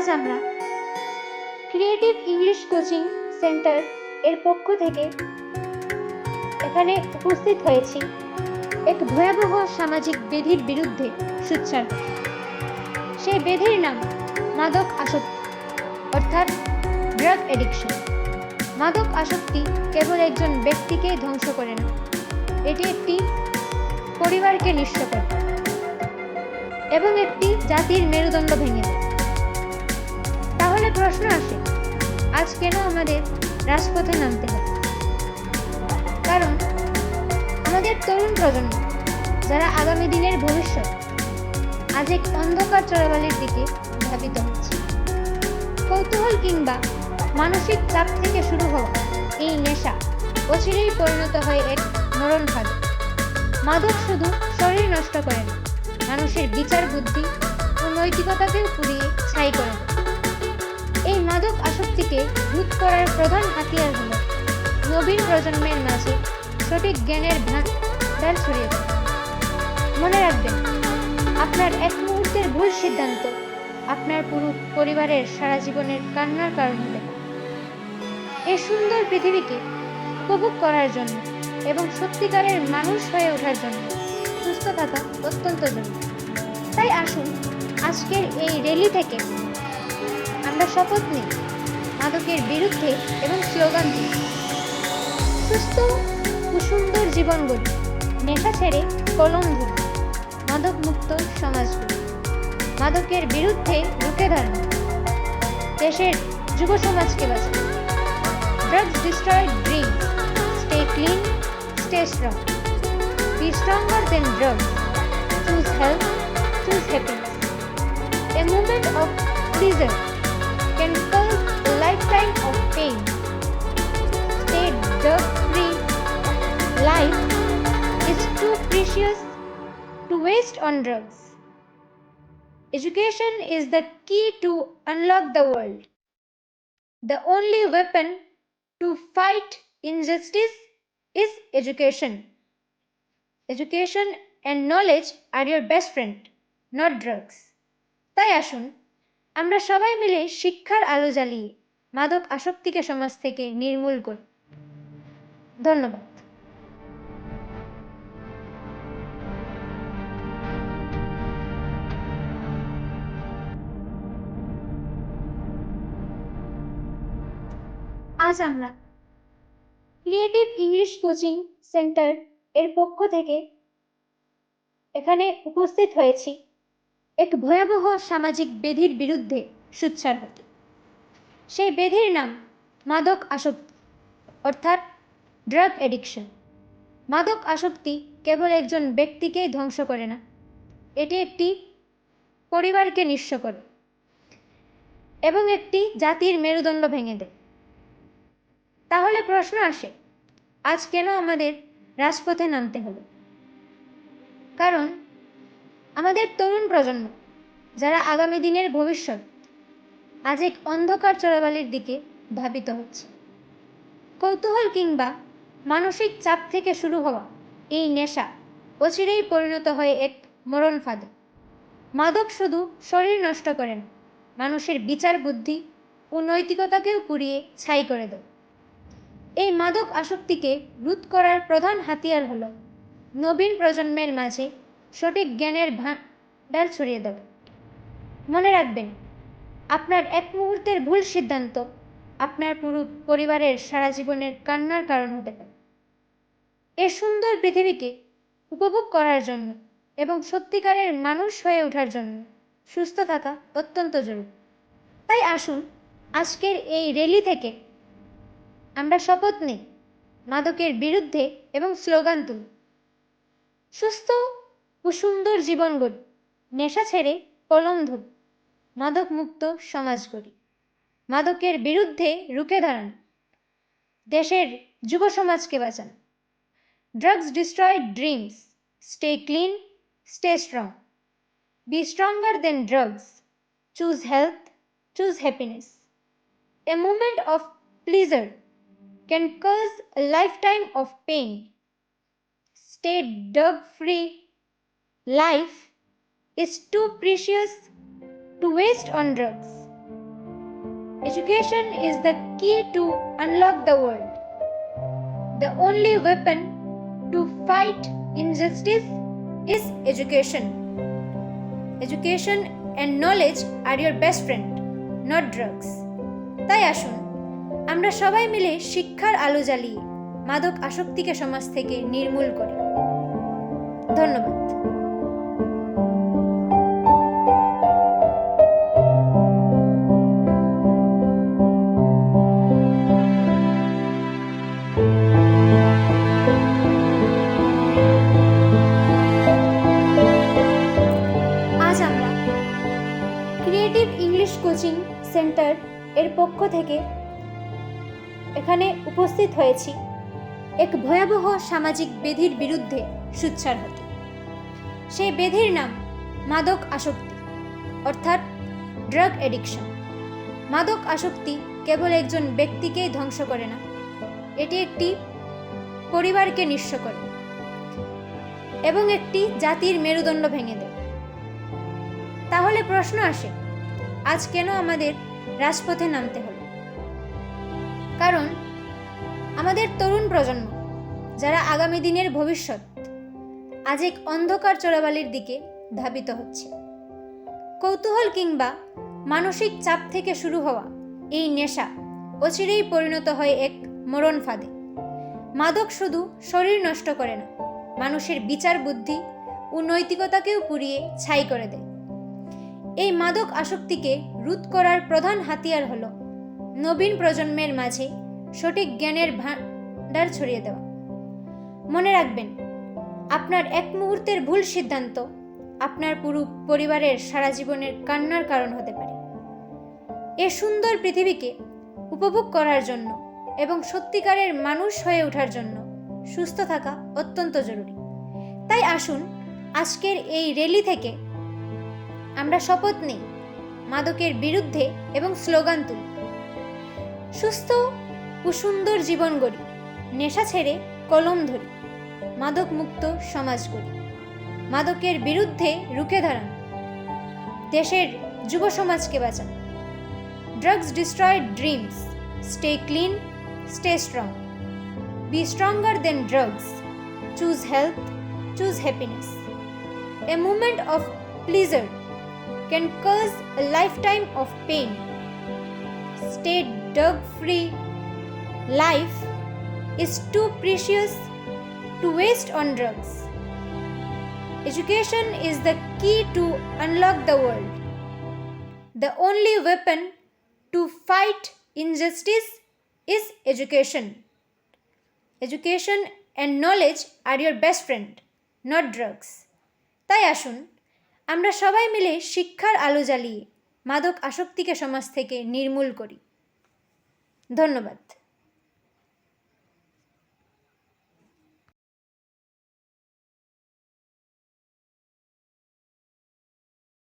আজ আমরা creative English coaching centre এর পক্ষ থেকে এখানে উপস্থিত হয়েছি এক ভয়াবহ সামাজিক ব্যাধির বিরুদ্ধে সোচ্চার হতে। সেই ব্যাধির নাম মাদক আসক্তি অর্থাৎ ড্রাগ এডিকশন। মাদক আসক্তি কেবল একজন ব্যক্তিকেই ধ্বংস করে না, এটি একটি পরিবারকে নিঃস্ব করে এবং একটি জাতির মেরুদণ্ড ভেঙে দেয়। তাহলে প্রশ্ন আসে, আজ কেন আমাদের রাজপথে নামতে হবে? কারণ আমাদের তরুণ প্রজন্ম, যারা আগামী দিনের ভবিষ্যৎ, আজ এক অন্ধকার চোরাবালির দিকে ধাবিত হচ্ছে। কৌতূহল কিংবা মানসিক চাপ থেকে শুরু হওয়া এই নেশা অচিরেই পরিণত হয় এক মরণ ফাঁদে। মাদক শুধু শরীর নষ্ট করে না, মানুষের বিচার বুদ্ধি ও নৈতিকতাকেও পুড়িয়ে ছাই করে দেয়। এই মাদক আসক্তিকে রোধ করার প্রধান হাতিয়ার হল নবীন প্রজন্মের মাঝে সঠিক জ্ঞানের ভান্ডার ছড়িয়ে দেয়। মনে রাখবেন, আপনার এক মুহূর্তের ভুল সিদ্ধান্ত আপনার পুরো পরিবারের সারা জীবনের কান্নার কারণ হতে পারে। এই সুন্দর পৃথিবীকে উপভোগ করার জন্য এবং সত্যিকারের মানুষ হয়ে ওঠার জন্য সুস্থ থাকা অত্যন্ত জরুরি। তাই আসুন, আজকের এই র্যালি থেকে আমরা শপথ নিই মাদকের বিরুদ্ধে এবং স্লোগান দিই, সুস্থ ও সুন্দর জীবন গড়ি, নেশা ছেড়ে কলম ধরি, মাদক মুক্ত সমাজ গড়ি। মাদকের বিরুদ্ধে রুখে দাঁড়ান, দেশের যুব সমাজকে বাঁচান। Drugs destroy dreams. Stay clean, stay strong. Be stronger than drugs. Choose health, choose happiness. A moment of pleasure can cause a lifetime of pain. Stay drug-free. Life is too precious to waste on drugs. Education is the key to unlock the world. The only weapon to fight injustice is education. Education and knowledge are your best friend, not drugs. তাই আসুন, আমরা সবাই মিলে শিক্ষার আলো জ্বালিয়ে মাদক আসক্তিকে সমাজ থেকে নির্মূল করি। ধন্যবাদ। আজ আমরা ক্রিয়েটিভ ইংলিশ কোচিং সেন্টার এর পক্ষ থেকে এখানে উপস্থিত হয়েছি এক ভয়াবহ সামাজিক ব্যাধির বিরুদ্ধে সোচ্চার হতে। সেই ব্যাধির নাম মাদক আসক্তি অর্থাৎ ড্রাগ এডিকশন। মাদক আসক্তি কেবল একজন ব্যক্তিকেই ধ্বংস করে না, এটি একটি পরিবারকে নিঃস্ব করে এবং একটি জাতির মেরুদণ্ড ভেঙে দেয়। তাহলে প্রশ্ন আসে, আজ কেন আমাদের রাজপথে নামতে হবে? কারণ আমাদের তরুণ প্রজন্ম, যারা আগামী দিনের ভবিষ্যৎ, আজ এক অন্ধকার চোরাবালির দিকে ধাবিত হচ্ছে। কৌতূহল কিংবা মানসিক চাপ থেকে শুরু হওয়া এই নেশা অচিরেই পরিণত হয় এক মরণ ফাঁদে। মাদক শুধু শরীর নষ্ট করে না, মানুষের বিচার বুদ্ধি ও নৈতিকতাকেও পুড়িয়ে ছাই করে দেয়। এই মাদক আসক্তিকে রোধ করার প্রধান হাতিয়ার হল নবীন প্রজন্মের মাঝে সঠিক জ্ঞানের ভান্ডার ছড়িয়ে দেবে। মনে রাখবেন, আপনার এক মুহূর্তের ভুল সিদ্ধান্ত আপনার পুরো পরিবারের সারা জীবনের কান্নার কারণ হতে পারে। এই সুন্দর পৃথিবীকে উপভোগ করার জন্য এবং সত্যিকারের মানুষ হয়ে ওঠার জন্য সুস্থ থাকা অত্যন্ত জরুরি। তাই আসুন, আজকের এই র্যালি থেকে আমরা শপথ নিই মাদকের বিরুদ্ধে এবং স্লোগান তুলি, সুস্থ ও সুন্দর জীবন গড়ি, নেশা ছেড়ে কলম ধরি, মাদক মুক্ত সমাজ গড়ি। মাদকের বিরুদ্ধে রুখে দাঁড়ান, দেশের যুব সমাজকে বাঁচান। Drugs destroy dreams. Stay clean, stay strong. Be stronger than drugs. Choose health, choose happiness. A moment of pleasure can cause a lifetime of pain. Stay drug-free. Life is too precious to waste on drugs. Education is the key to unlock the world. The only weapon to fight injustice is education. Education and knowledge are your best friend, not drugs. তাই আসুন আমরা সবাই মিলে শিক্ষার আলো জ্বালিয়ে মাদক আসক্তিকে সমাজ থেকে নির্মূল করি। ধন্যবাদ। আজ আমরা ক্রিয়েটিভ ইংলিশ কোচিং সেন্টার এর পক্ষ থেকে এখানে উপস্থিত হয়েছি এক ভয়াবহ সামাজিক ব্যাধির বিরুদ্ধে সোচ্চার হতে। সেই ব্যাধির নাম মাদক আসক্তি, অর্থাৎ ড্রাগ এডিকশন। মাদক আসক্তি কেবল একজন ব্যক্তিকেই ধ্বংস করে না, এটি একটি পরিবারকে নিঃস্ব করে এবং একটি জাতির মেরুদণ্ড ভেঙে দেয়। তাহলে প্রশ্ন আসে, আজ কেন আমাদের রাজপথে নামতে হলো? কারণ আমাদের তরুণ প্রজন্ম, যারা আগামী দিনের ভবিষ্যৎ, আজ এক অন্ধকার চোরাবালির দিকে ধাবিত হচ্ছে। কৌতূহল কিংবা মানসিক চাপ থেকে শুরু হওয়া এই নেশা অচিরেই পরিণত হয় এক মরণ ফাঁদে। মাদক শুধু শরীর নষ্ট করে না, মানুষের বিচার বুদ্ধি ও নৈতিকতাকেও পুড়িয়ে ছাই করে দেয়। এই মাদক আসক্তিকে রোধ করার প্রধান হাতিয়ার হলো নবীন প্রজন্মের মাঝে সঠিক জ্ঞানের ভাণ্ডার ছড়িয়ে দেওয়া। মনে রাখবেন, আপনার এক মুহূর্তের ভুল সিদ্ধান্ত আপনার পুরো পরিবারের সারা জীবনের কান্নার কারণ হতে পারে। এ সুন্দর পৃথিবীকে উপভোগ করার জন্য এবং সত্যিকারের মানুষ হয়ে ওঠার জন্য সুস্থ থাকা অত্যন্ত জরুরি। তাই আসুন আজকের এই র্যালি থেকে আমরা শপথ নিই মাদকের বিরুদ্ধে এবং স্লোগান তুলি। সুস্থ ও সুন্দর জীবন গড়ি, নেশা ছেড়ে কলম ধরি, মাদক মুক্ত সমাজ গড়ি। মাদকের বিরুদ্ধে রুখে দাঁড়ান, দেশের যুব সমাজকে বাঁচান। Drugs destroy dreams, stay clean, stay strong, be stronger than drugs, choose health, choose happiness. A moment of pleasure can cause a lifetime of pain. Stay drug-free. Life is too precious to waste on drugs. Education is the key to unlock the world. The only weapon to fight injustice is education. Education and knowledge are your best friend, not drugs. তাই আসুন আমরা সবাই মিলে শিক্ষার আলো জ্বালিয়ে মাদক আসক্তিকে সমাজ থেকে নির্মূল করি। ধন্যবাদ।